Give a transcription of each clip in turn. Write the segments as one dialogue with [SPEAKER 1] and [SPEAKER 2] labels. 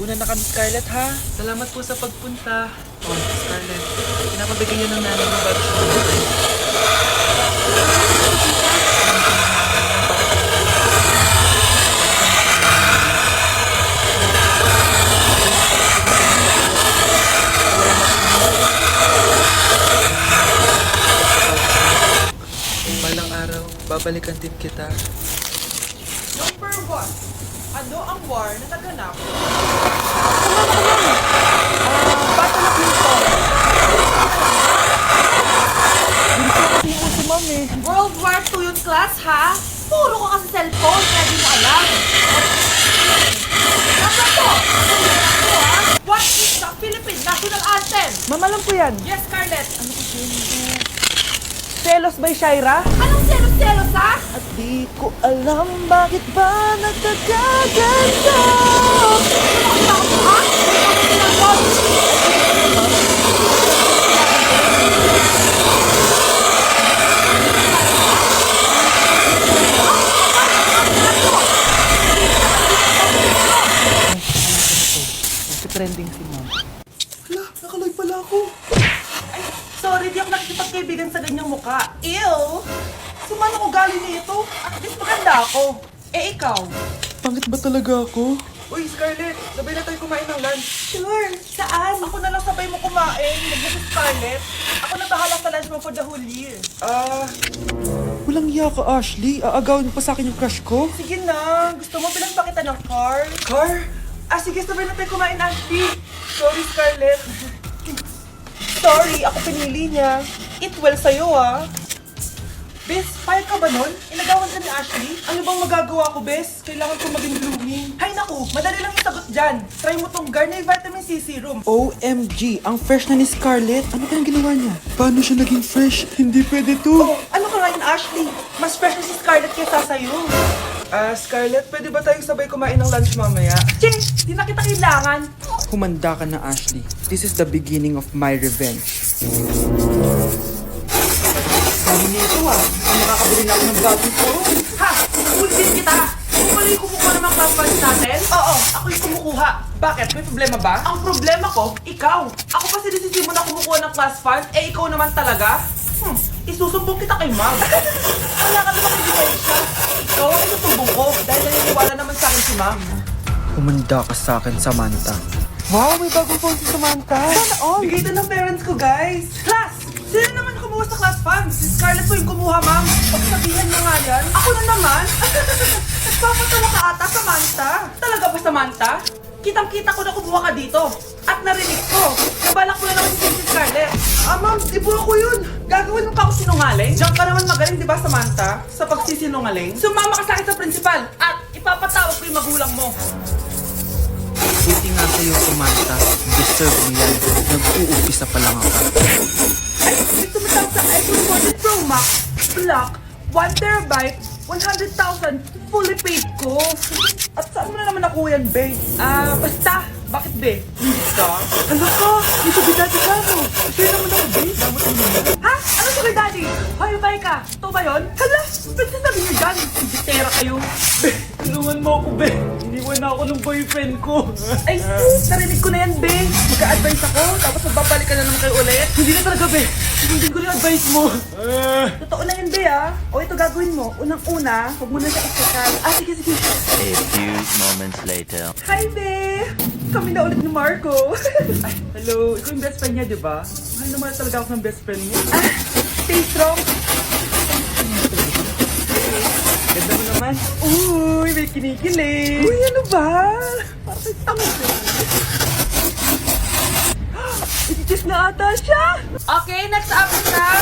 [SPEAKER 1] Una na kami, Scarlett, ha? Salamat po sa pagpunta. Oh, Scarlett, pinapabigay yun ng nanay mo bago siya mamatay. Balang araw, babalikan din kita.
[SPEAKER 2] Number 1. Ano ang war na naganap? Battle of Lincoln.
[SPEAKER 1] Si Ma'am eh.
[SPEAKER 2] World War II yung class, ha? Puro ko kasi cellphone, kaya di mo alam. Number 2. What is the Philippine National Anthem?
[SPEAKER 1] Mamalam ko yan.
[SPEAKER 2] Yes, Scarlett.
[SPEAKER 1] Selos by Shaira?
[SPEAKER 2] Anong selos-selos, ha?
[SPEAKER 1] At di ko alam bakit ba nagkakaganto. Trending si Ma'am. Hala, nakaloy pala ako.
[SPEAKER 2] Ay, sorry, di ako nakikipagkaibigan sa ganyang muka. Ew! Sumano ko galing nito? At least maganda ako. Eh, ikaw?
[SPEAKER 1] Pangit ba talaga ako?
[SPEAKER 2] Uy, Scarlett, sabay na tayo kumain ng lunch. Sure. Saan? Ako na lang sabay mo kumain. Nag-gusto Scarlett. Ako na bahala sa lunch mo for the whole year.
[SPEAKER 1] Walang iya ka, Ashley. Aagawin pa sa akin yung crush ko.
[SPEAKER 2] Sige na. Gusto mo bilang pa kita ng car? Car? Sige, sabay na tayo kumain, Ashley. Sorry, Scarlett. Sorry, ako pinili niya. Eat well sa'yo, ah. Bes, payag ka ba nun? Inagawan ka ni Ashley? Ano bang magagawa ko, Bes? Kailangan ko maging blooming. Hay naku, madali lang yung sagot dyan. Try mo tong Garnier Vitamin C Serum.
[SPEAKER 1] OMG, ang fresh na ni Scarlett. Ano kayang ginawa niya? Paano siya naging fresh? Hindi pwede to.
[SPEAKER 2] Oh, ano ka ngayon, Ashley? Mas fresh na si Scarlett kaysa sa'yo. Scarlett, pwede ba tayong sabay kumain ng lunch mamaya? Ching! Di na kita kailangan.
[SPEAKER 1] Humanda ka na, Ashley. This is the beginning of my revenge.
[SPEAKER 2] Sabi nito ang makakabili na ako ng bagong puro. Ha! Ulitin kita! Hindi pala yung kumukuha ng mga classmates natin? Oo, ako yung kumukuha. Bakit? May problema ba? Ang problema ko, ikaw. Ako pa sinisisi mo na kumukuha ng class fund, eh ikaw naman talaga? Isusumbong kita kay Ma'am. Wala ka namang ebidensya. Ikaw ang isusumbong ko dahil naniniwala naman sa akin si Ma'am.
[SPEAKER 1] Humanda ka sa akin, Samantha. Wow, may bagong phone si Samantha.
[SPEAKER 2] Sana all! Bigay ito ng parents ko, guys. Class! Sino naman kumuha sa class fund? Si Scarlett ko yung kumuha, ma'am. Pagsabihan mo nga yan. Ako na naman? Nagpapatawa ka ata, Samantha. Talaga ba, Samantha? Kitang-kita ko na kumuha ka dito. At narinig ko. Nabalak ko na naman si Scarlett. Ma'am, ibo ako yun. Gagawin mo pa ako sinungaling? Diyan ka naman magaling, di ba, Samantha? Sa pagsisinungaling? Sumama ka sa akin sa principal at ipapatawag ko yung magulang mo.
[SPEAKER 1] Buti nga sa'yo, Samantha. Deserve mo yan. Nag-uumpisa pa lang ako.
[SPEAKER 2] Ay, may tumatawag sa iPhone 14 Pro Max. Black, 1 terabyte, 100,000, fully paid ko. At saan mo na naman nakuha yan, babe? Basta. Bakit, babe? Basta? Ano ka? Dito bidati ka mo. Share naman ako, babe. Damot mo naman. Ha? Ano sugar daddy? Hoy, bye ka. Ito ba yun? Hala, ba't sinabi niyo dyan? Bitera kayo. Babe, tulungan mo ako, babe. Iniwan na ako ng boyfriend ko. Ay, narinig ko na yan, babe. Mag-a-advise ako, tapos magbabalik ka na naman kayo ulit. Hindi na talaga, babe. Hindi ko na yung advice mo. Totoo na yun, babe, ah. O, ito gagawin mo. Unang-una, huwag mo na siya iskakal. Sige, sige.
[SPEAKER 3] A few moments later.
[SPEAKER 2] Hi, babe! Kami na ulit ni Marco. Ay, hello. Ikaw yung best friend niya, di ba? Mahal naman talaga ako ng best friend niya. Stay strong. Ganda mo naman. Uy, may kinikilig. Uy, ano ba? Parang may tamad eh. Ikikiss na ata siya. Okay, next up na.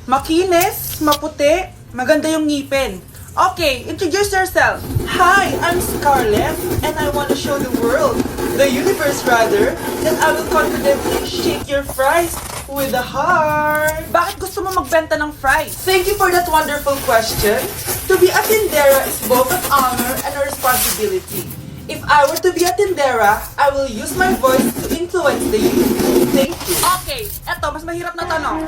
[SPEAKER 2] Makinis, maputi, maganda yung ngipin. Okay, introduce yourself. Hi, I'm Scarlett, and I want to show the world, the universe rather, that I will confidently shake your fries with a heart. Bakit gusto mo magbenta ng fries? Thank you for that wonderful question. To be a tindera is both an honor and a responsibility. If I were to be a tindera, I will use my voice to influence the youth. Thank you. Okay, eto, mas mahirap na tanong.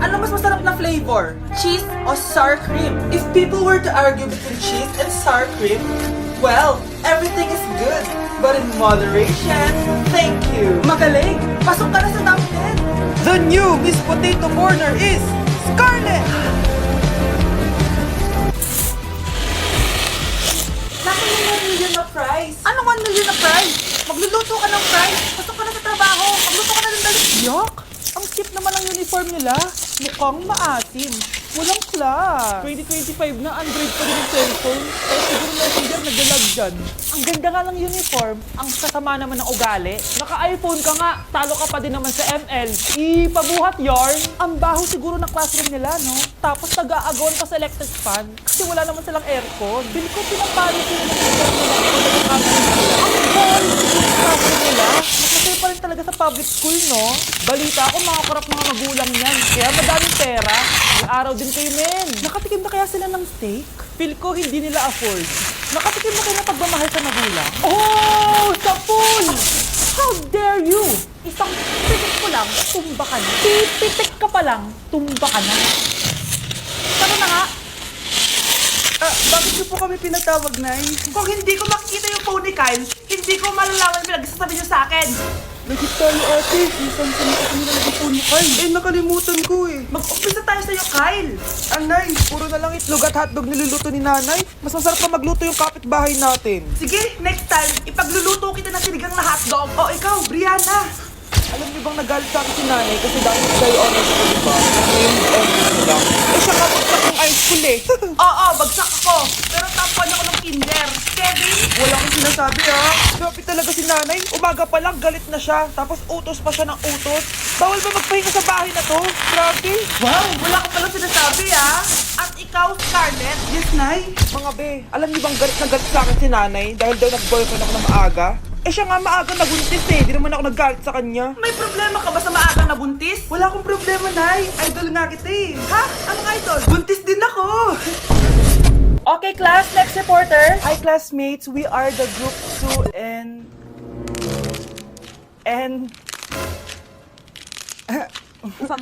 [SPEAKER 2] Ano mas masarap na flavor? Cheese o sour cream? If people were to argue between cheese and sour cream, Well, everything is good, but in moderation. Thank you. Magaling! Pasok ka na sa top 10. The new Miss Potato Corner is Scarlett! Nasa yung 1 million na prize. Anong 1 million na prize? Magluluto ka ng prize. Pasok ka na sa trabaho. Magluto ka na ng dali. Yuck! Ang cheap naman ang uniform nila. Mukhang maasim. Walang class. 2025 na, Android pa rin yung cellphone. Kaya siguro messenger naglalag dyan. Ang ganda nga ng uniform. Ang kasama naman ng ugali. Naka-iPhone ka nga, talo ka pa din naman sa ML. Ipabuhat yarn. Ang baho siguro ng classroom nila, no? Tapos nag-aagawan pa sa electric fan. Kasi wala naman silang aircon. Bili ko pinapalo ko yung uniform nila. Ang cool! Yung classroom nila. Masasaya pa rin talaga sa public school, no? Balita ako, mga kurap mga magulang yan. Kaya madaming pera. May araw din kayo, men. Nakatikim na kaya sila ng steak? Feel ko hindi nila afford. Nakatikim na kayo ng pagmamahal sa magulang? Oh! Sa pool! How dare you! Isang pitik ko lang, tumba ka na. Pipitik ka pa lang, tumba ka na. Tara na nga. Bakit niyo po kami pinatawag, Nay? Kung hindi ko makikita yung phone ni Kyle, hindi ko malalaman pinagsasabi niyo sa akin. Nagit tayo, ate. Isang sa mga kami nalagay phone ni Kyle. Nakalimutan ko eh. Mag-umpisa tayo sa'yo, Kyle. Anay, puro na lang itlog at hotdog niluluto ni Nanay. Mas masarap pa magluto yung kapitbahay natin. Sige, next time, ipagluluto kita ng sinigang na hotdog. O ikaw, Brianna. Alam niyo bang nagalit sa akin si Nanay kasi dahil tayo honors ko, diba? Ngayon, honors ko lang. Eh, siya kapagsak ng high school eh. Oo, bagsak ako. Pero top 1 ako ng kinder. Kevin? Wala akong sinasabi ah. Grabe talaga si Nanay. Umaga pa lang, galit na siya. Tapos utos pa siya ng utos. Bawal ba magpahinga sa bahay na to? Grabe. Wow, wala ka palang sinasabi ah. At ikaw, Scarlett? Yes, Nay. Mga be, alam niyo bang galit na galit sa akin si Nanay dahil daw nag-boyfriend ako ng maaga? Eh siya nga maaga nabuntis eh, di naman ako naggalit sa kanya. May problema ka ba sa maaga nabuntis? Wala akong problema, Nay. Idol nga kita eh. Ha? Anong idol? Buntis din ako. Okay, class. Next reporter. Hi, classmates. We are the group 2 and...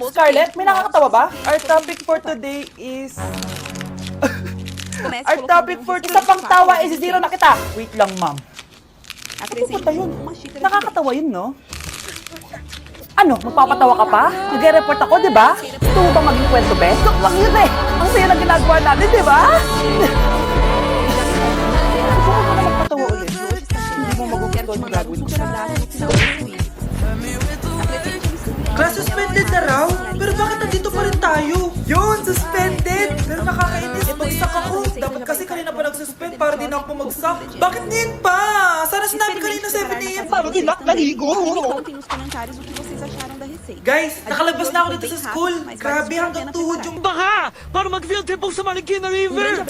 [SPEAKER 2] Scarlett, may nakakatawa ba? Our topic for today is... Our topic for today... Isa pang tawa is zero na kita. Wait lang, ma'am. Ano ba yun? Nakakatawa yun, no? Ano? Magpapatawa ka pa? Nag-report ako, di ba? Gusto mo bang maging kwento, be? Joke lang yun eh! Ang saya ng ginagawa natin, di ba? Gusto mo ba na magpatawa ulit? Hindi mo magugustuhan yung gagawin ko. Class suspended na raw? Pero bakit nandito pa rin tayo? Yun, suspended! Pero nakakainis, bagsak ako. Dapat kasi kanina pa nag-suspend para din ako bumagsak. Bakit ngayon pa? Sana sinabi kanina 7 AM. Parang ilak naligo. Guys, nakalabas na ako dito sa school. Grabe, hanggang tuhod yung baha! Para mag-field trip sa Marikina River!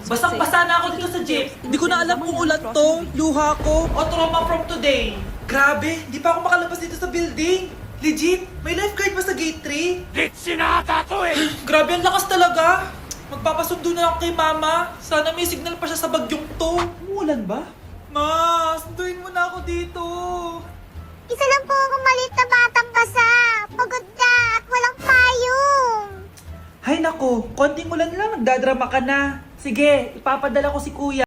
[SPEAKER 2] Basang-basa na ako dito sa jeep. Hindi ko na alam kung ulan to, luha ko, o trauma from today. Grabe, di pa ako makalabas dito sa building. Legit, may lifeguard ba sa gate 3?
[SPEAKER 4] Lit sinata to eh!
[SPEAKER 2] Grabe, ang lakas talaga. Magpapasundo na ako kay mama. Sana may signal pa siya sa bagyong to. Umulan ba? Ma, sunduin mo na ako dito.
[SPEAKER 5] Isa lang po akong maliit na batang basa. Pagod na at walang payong.
[SPEAKER 2] Hay nako, konting ulan lang, nagdadrama ka na. Sige, ipapadala ko si kuya.